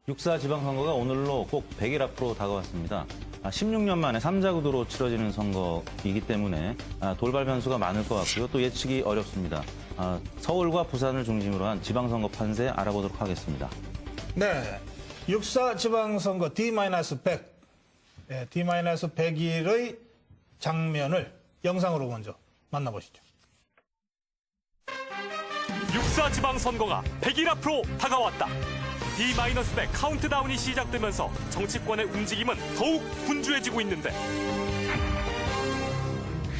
6.4 지방선거가 오늘로 꼭 100일 앞으로 다가왔습니다. 16년 만에 3자 구도로 치러지는 선거이기 때문에 돌발 변수가 많을 것 같고요. 또 예측이 어렵습니다. 서울과 부산을 중심으로 한 지방선거 판세 알아보도록 하겠습니다. 네, 6.4 지방선거 D-100, D-100일의 장면을 영상으로 먼저 만나보시죠. 6.4 지방선거가 100일 앞으로 다가왔다. D-100 카운트다운이 시작되면서 정치권의 움직임은 더욱 분주해지고 있는데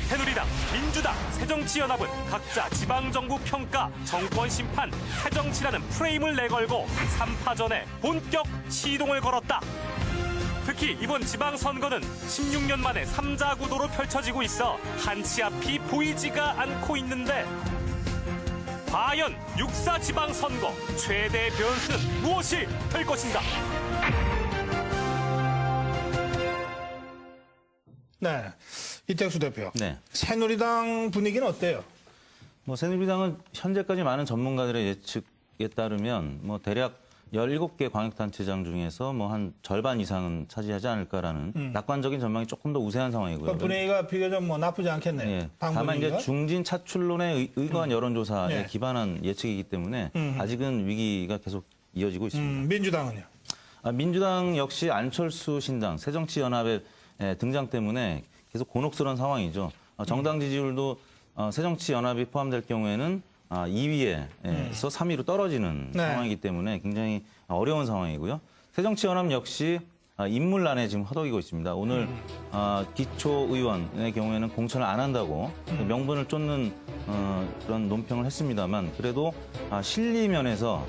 새누리당, 민주당, 새정치연합은 각자 지방정부 평가, 정권 심판, 새정치라는 프레임을 내걸고 3파전에 본격 시동을 걸었다. 특히 이번 지방선거는 16년 만에 3자 구도로 펼쳐지고 있어 한치 앞이 보이지가 않고 있는데 과연 6.4 지방선거 최대 변수는 무엇이 될 것인가? 네, 이택수 대표. 네. 새누리당 분위기는 어때요? 새누리당은 현재까지 많은 전문가들의 예측에 따르면 대략 17개 광역단체장 중에서 한 절반 이상은 차지하지 않을까라는 낙관적인 전망이 조금 더 우세한 상황이고요. 분위기가 비교적 나쁘지 않겠네요. 예, 다만 이제 중진 차출론에 의거한 여론조사에 네. 기반한 예측이기 때문에 아직은 위기가 계속 이어지고 있습니다. 민주당은요? 민주당 역시 안철수 신당, 새정치연합의 등장 때문에 계속 곤혹스러운 상황이죠. 정당 지지율도 새정치연합이 포함될 경우에는 2위에서 3위로 떨어지는 네. 상황이기 때문에 굉장히 어려운 상황이고요. 새정치연합 역시 인물난에 지금 허덕이고 있습니다. 오늘 기초의원의 경우에는 공천을 안 한다고 명분을 쫓는 그런 논평을 했습니다만 그래도 실리 면에서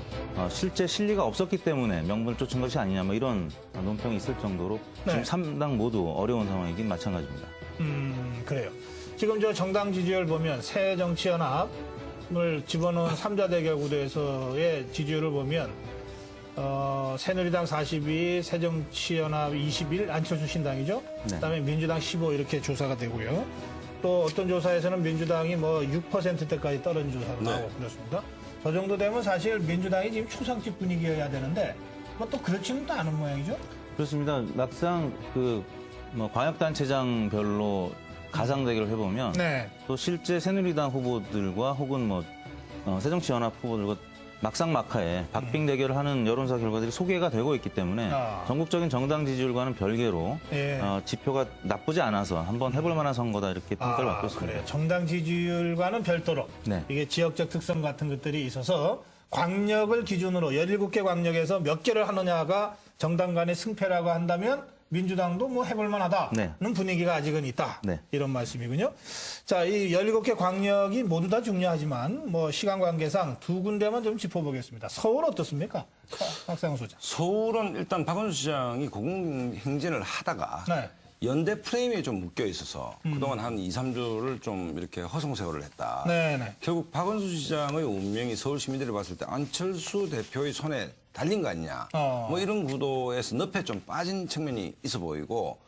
실제 실리가 없었기 때문에 명분을 쫓은 것이 아니냐 이런 논평이 있을 정도로 네. 지금 3당 모두 어려운 상황이긴 마찬가지입니다. 그래요. 지금 저 정당 지지율 보면 새정치연합을 집어넣은 3자 대결 구도에서의 지지율을 보면 새누리당 42, 새정치연합 21, 안철수 신당이죠. 네. 그다음에 민주당 15 이렇게 조사가 되고요. 또 어떤 조사에서는 민주당이 6%대까지 떨어진 조사가 나오고 그렇습니다. 저 정도 되면 사실 민주당이 지금 초상집 분위기여야 되는데 또 그렇지는 또 않은 모양이죠. 그렇습니다. 막상 광역단체장별로 가상 대결을 해보면 네. 또 실제 새누리당 후보들과 혹은 새정치연합 후보들과 막상막하에 박빙 대결을 하는 여론조사 결과들이 소개가 되고 있기 때문에 전국적인 정당 지지율과는 별개로 예. 지표가 나쁘지 않아서 한번 해볼 만한 선거다 이렇게 평가를 받고 있습니다. 그래요. 정당 지지율과는 별도로 네. 이게 지역적 특성 같은 것들이 있어서 광역을 기준으로 17개 광역에서 몇 개를 하느냐가 정당 간의 승패라고 한다면 민주당도 해볼 만하다는 네. 분위기가 아직은 있다. 네. 이런 말씀이군요. 자, 이 17개 광역이 모두 다 중요하지만 시간 관계상 두 군데만 좀 짚어보겠습니다. 서울 어떻습니까? 박상훈 소장. 서울은 일단 박원순 시장이 고공행진을 하다가 네. 연대 프레임에 좀 묶여 있어서 그동안 한 2, 3주를 좀 이렇게 허송세월을 했다. 네네. 결국 박원순 시장의 운명이 서울 시민들이 봤을 때 안철수 대표의 손에 달린 거 아니냐. 이런 구도에서 늪에 좀 빠진 측면이 있어 보이고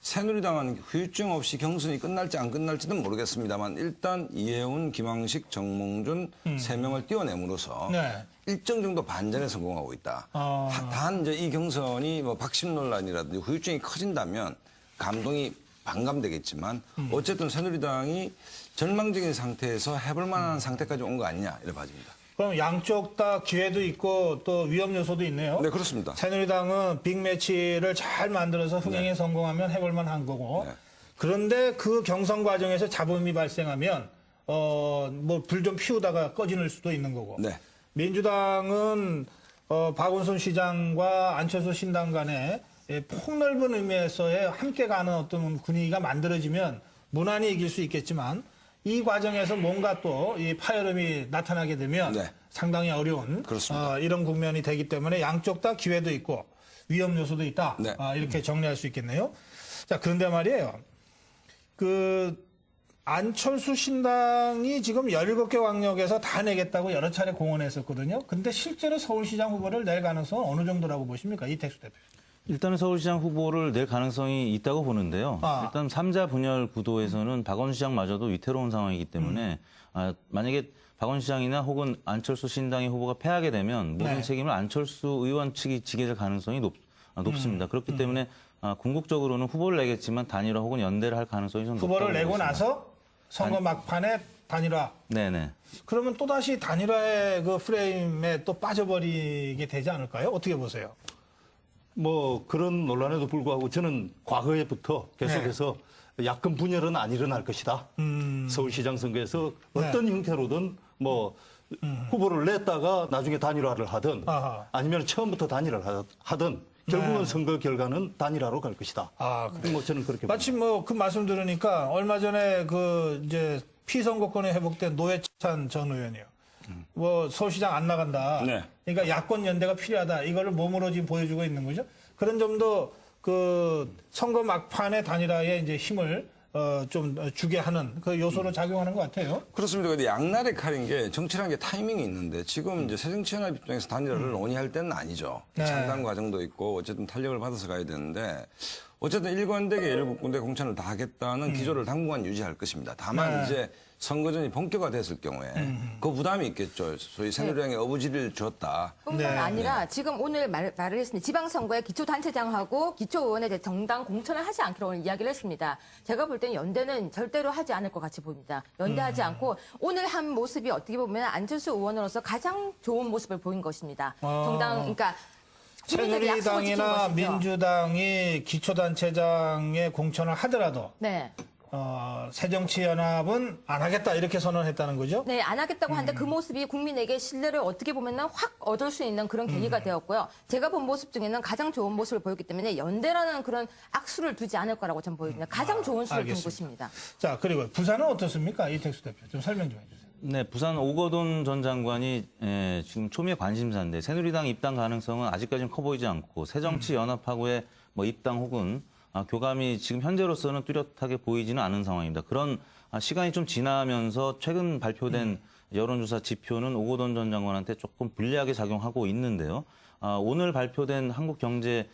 새누리당은 후유증 없이 경선이 끝날지 안 끝날지는 모르겠습니다만 일단 이해운, 김황식, 정몽준 3명을 띄워내므로써 네. 일정 정도 반전에 성공하고 있다. 단 이 경선이 박심 논란이라든지 후유증이 커진다면 감동이 반감되겠지만 어쨌든 새누리당이 절망적인 상태에서 해볼 만한 상태까지 온 거 아니냐 이래 봐집니다. 그럼 양쪽 다 기회도 있고 또 위험 요소도 있네요. 네, 그렇습니다. 새누리당은 빅매치를 잘 만들어서 흥행에 성공하면 해볼 만한 거고 네. 그런데 그 경선 과정에서 잡음이 발생하면 불 좀 피우다가 꺼지는 수도 있는 거고 네. 민주당은 박원순 시장과 안철수 신당 간에 폭넓은 의미에서의 함께 가는 어떤 분위기가 만들어지면 무난히 이길 수 있겠지만 이 과정에서 뭔가 또 이 파열음이 나타나게 되면 네. 상당히 어려운 이런 국면이 되기 때문에 양쪽 다 기회도 있고 위험 요소도 있다. 네. 이렇게 정리할 수 있겠네요. 자, 그런데 말이에요. 안철수 신당이 지금 17개 광역에서 다 내겠다고 여러 차례 공언했었거든요. 근데 실제로 서울시장 후보를 낼 가능성은 어느 정도라고 보십니까? 이택수 대표. 일단은 서울시장 후보를 낼 가능성이 있다고 보는데요. 일단 3자 분열 구도에서는 박원순 시장마저도 위태로운 상황이기 때문에 만약에 박원 시장이나 혹은 안철수 신당의 후보가 패하게 되면 모든 네. 책임을 안철수 의원 측이 지게 될 가능성이 높습니다. 그렇기 때문에 궁극적으로는 후보를 내겠지만 단일화 혹은 연대를 할 가능성이 좀 높다고 후보를 내고 보고 있습니다. 나서 선거 막판에 단일화. 네네. 그러면 또다시 단일화의 그 프레임에 또 빠져버리게 되지 않을까요? 어떻게 보세요? 뭐 그런 논란에도 불구하고 저는 과거에부터 계속해서 야권 분열은 안 일어날 것이다. 서울시장 선거에서 어떤 형태로든 뭐 후보를 냈다가 나중에 단일화를 하든 아하. 아니면 처음부터 단일화를 하든 결국은 네. 선거 결과는 단일화로 갈 것이다. 아, 그래요? 뭐 저는 그렇게 봅니다. 마침 뭐 그 말씀 들으니까 얼마 전에 그 이제 피선거권에 회복된 노회찬 전 의원이요. 뭐 서울시장 안 나간다. 네. 그러니까 야권 연대가 필요하다. 이거를 몸으로 지금 보여주고 있는 거죠. 그런 점도 그 선거 막판의 단일화에 이제 힘을 좀 주게 하는 그 요소로 작용하는 것 같아요. 그렇습니다. 근데 양날의 칼인 게 정치라는 게 타이밍이 있는데 지금 이제 새정치연합 입장에서 단일화를 논의할 때는 아니죠. 네. 창당 과정도 있고 어쨌든 탄력을 받아서 가야 되는데 어쨌든 일관되게 17군데 공천을 다 하겠다는 기조를 당분간 유지할 것입니다. 다만 네. 이제 선거전이 본격화됐을 경우에 그 부담이 있겠죠. 소위 새누리당에 어부지리를 주었다. 뿐만 네. 아니라 지금 오늘 말을 했습니다. 지방선거에 기초단체장하고 기초의원에 대해 정당 공천을 하지 않기로 오늘 이야기를 했습니다. 제가 볼 때는 연대는 절대로 하지 않을 것 같이 보입니다. 연대하지 않고 오늘 한 모습이 어떻게 보면 안철수 의원으로서 가장 좋은 모습을 보인 것입니다. 정당, 그러니까 국민들에게 약속을 지킨 새누리당이나 것이죠. 민주당이 기초단체장에 공천을 하더라도 네. 새정치연합은 안 하겠다 이렇게 선언했다는 거죠. 네, 안 하겠다고 하는데 그 모습이 국민에게 신뢰를 어떻게 보면 확 얻을 수 있는 그런 계기가 되었고요. 제가 본 모습 중에는 가장 좋은 모습을 보였기 때문에 연대라는 그런 악수를 두지 않을 거라고 저는 보여집니다. 가장 좋은 수를 둔 알겠습니다. 것입니다. 자, 그리고 부산은 어떻습니까? 이택수 대표 좀 설명 좀 해주세요. 네, 부산 오거돈 전 장관이 지금 초미의 관심사인데 새누리당 입당 가능성은 아직까지는 커 보이지 않고 새정치연합하고의 뭐 입당 혹은 교감이 지금 현재로서는 뚜렷하게 보이지는 않은 상황입니다. 그런 시간이 좀 지나면서 최근 발표된 여론조사 지표는 오거돈 전 장관한테 조금 불리하게 작용하고 있는데요. 오늘 발표된 한국경제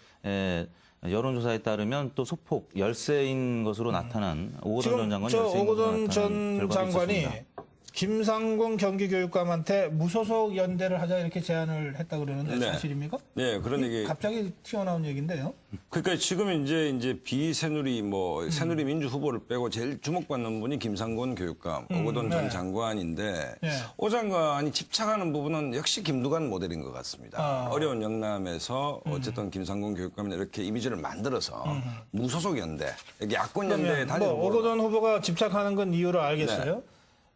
여론조사에 따르면 또 소폭 열세인 것으로 나타난 오거돈 전 장관이 저 열세인 것으로 오거돈 나타난 전 결과가 장관이 있었습니다. 김상곤 경기교육감한테 무소속 연대를 하자 이렇게 제안을 했다 그러는데 네. 사실입니까? 네, 그런 얘기. 갑자기 튀어나온 얘기인데요. 그러니까 지금 이제 비새누리 새누리 민주 후보를 빼고 제일 주목받는 분이 김상곤 교육감, 오거돈 전 네. 장관인데 네. 오 장관이 집착하는 부분은 역시 김두관 모델인 것 같습니다. 어려운 영남에서 어쨌든 김상곤 교육감이 이렇게 이미지를 만들어서 무소속 연대, 여기 야권 연대에 그러면 단일 뭐 후보로 오거돈 후보가 집착하는 건 이유를 알겠어요.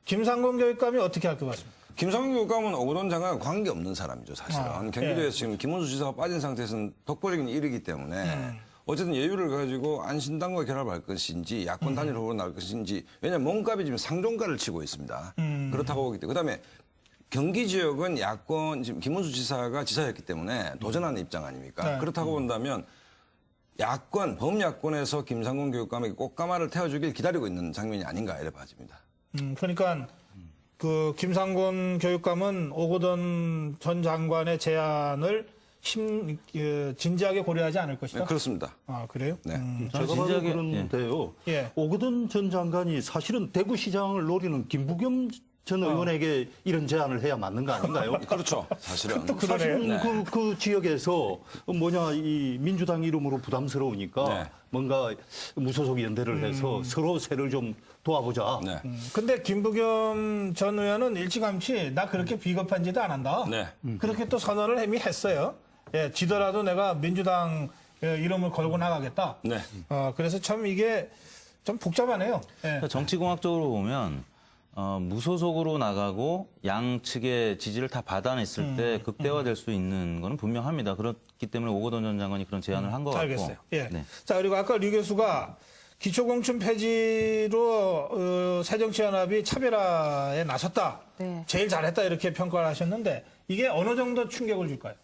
김상곤 교육감이 어떻게 할 것 같습니까? 김상곤 교육감은 오거돈 장관과 관계없는 사람이죠, 사실은. 경기도에서 예. 지금 김원수 지사가 빠진 상태에서는 독보적인 일이기 때문에 어쨌든 여유를 가지고 안신당과 결합할 것인지 야권 단일 후보로 나올 것인지 왜냐하면 몸값이 지금 상종가를 치고 있습니다. 그렇다고 보기 때문에 그다음에 경기 지역은 야권 지금 김원수 지사가 지사였기 때문에 도전하는 입장 아닙니까? 네. 그렇다고 본다면 야권 범야권에서 김상곤 교육감에게 꽃가마를 태워주길 기다리고 있는 장면이 아닌가 이래 봐집니다. 그러니까 그 김상곤 교육감은 오거돈 전 장관의 제안을 진지하게 고려하지 않을 것이다. 네, 그렇습니다. 아, 그래요? 네. 제가 봐도 진지하게, 그런데요. 예. 오거돈 전 장관이 사실은 대구시장을 노리는 김부겸 전 의원에게 이런 제안을 해야 맞는 거 아닌가요? 그렇죠. 사실은. 또 그러네요. 사실은 그 지역에서 이 민주당 이름으로 부담스러우니까 네. 뭔가 무소속 연대를 해서 서로 세를 좀 도와보자. 네. 근데 김부겸 전 의원은 일찌감치 나 그렇게 비겁한 짓도 안 한다. 네. 그렇게 또 선언을 이미 했어요. 예, 지더라도 내가 민주당 이름을 걸고 나가겠다. 네. 그래서 참 이게 좀 복잡하네요. 예. 그러니까 정치공학적으로 보면 무소속으로 나가고 양측의 지지를 다 받아냈을 때 극대화될 수 있는 건 분명합니다. 그렇기 때문에 오거돈 전 장관이 그런 제안을 한 것 같고. 알겠어요. 예. 네. 자, 그리고 아까 류 교수가 기초공천 폐지로 새정치연합이 차별화에 나섰다. 네. 제일 잘했다 이렇게 평가를 하셨는데 이게 어느 정도 충격을 줄까요?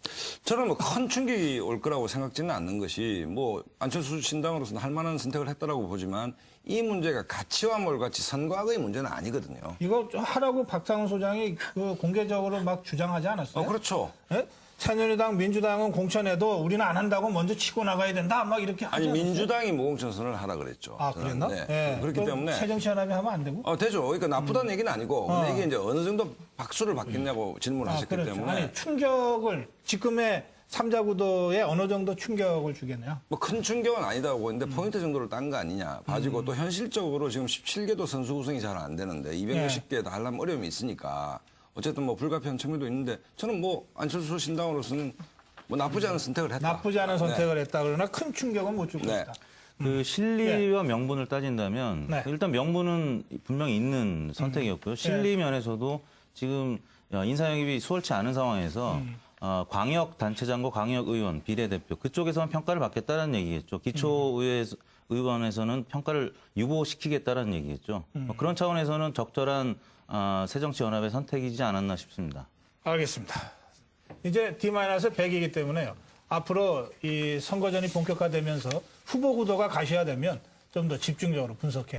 저는 뭐 큰 충격이 올 거라고 생각지는 않는 것이 뭐 안철수 신당으로서는 할 만한 선택을 했다라고 보지만 이 문제가 가치와 몰같이 선거학의 문제는 아니거든요. 이거 하라고 박상훈 소장이 그 공개적으로 막 주장하지 않았어요? 그렇죠. 예? 새누리당, 민주당은 공천해도 우리는 안 한다고 먼저 치고 나가야 된다. 막 이렇게 하지 아니 않았어요? 민주당이 무공천선을 하라 그랬죠. 아, 저는. 그랬나? 네. 예. 그렇기 그럼 때문에 새정치연합이 하면 안 되고? 되죠. 그러니까 나쁘다는 얘기는 아니고 근데 이게 이제 어느 정도 박수를 받겠냐고 질문하셨기 그렇죠. 때문에 아니, 충격을 지금의 삼자구도에 어느 정도 충격을 주겠네요. 뭐 큰 충격은 아니다고 보는데 포인트 정도를 딴 거 아니냐 봐지고 또 현실적으로 지금 17개도 선수 구성이 잘 안 되는데 260개 다 하려면 어려움이 있으니까 어쨌든 뭐 불가피한 측면도 있는데 저는 뭐 안철수 신당으로서는 뭐 나쁘지 않은 선택을 했다. 나쁘지 않은 선택을 했다 그러나 큰 충격은 못 주고 네. 있다. 그 실리와 명분을 따진다면 네. 일단 명분은 분명히 있는 선택이었고요. 실리 면에서도 지금 인사영입이 수월치 않은 상황에서 광역 단체장과 광역 의원, 비례대표 그쪽에서만 평가를 받겠다는 얘기겠죠. 기초의회 의원에서는 평가를 유보시키겠다는 얘기겠죠. 그런 차원에서는 적절한 새정치연합의 선택이지 않았나 싶습니다. 알겠습니다. 이제 D-100이기 때문에요. 앞으로 이 선거전이 본격화되면서 후보 구도가 가셔야 되면 좀 더 집중적으로 분석해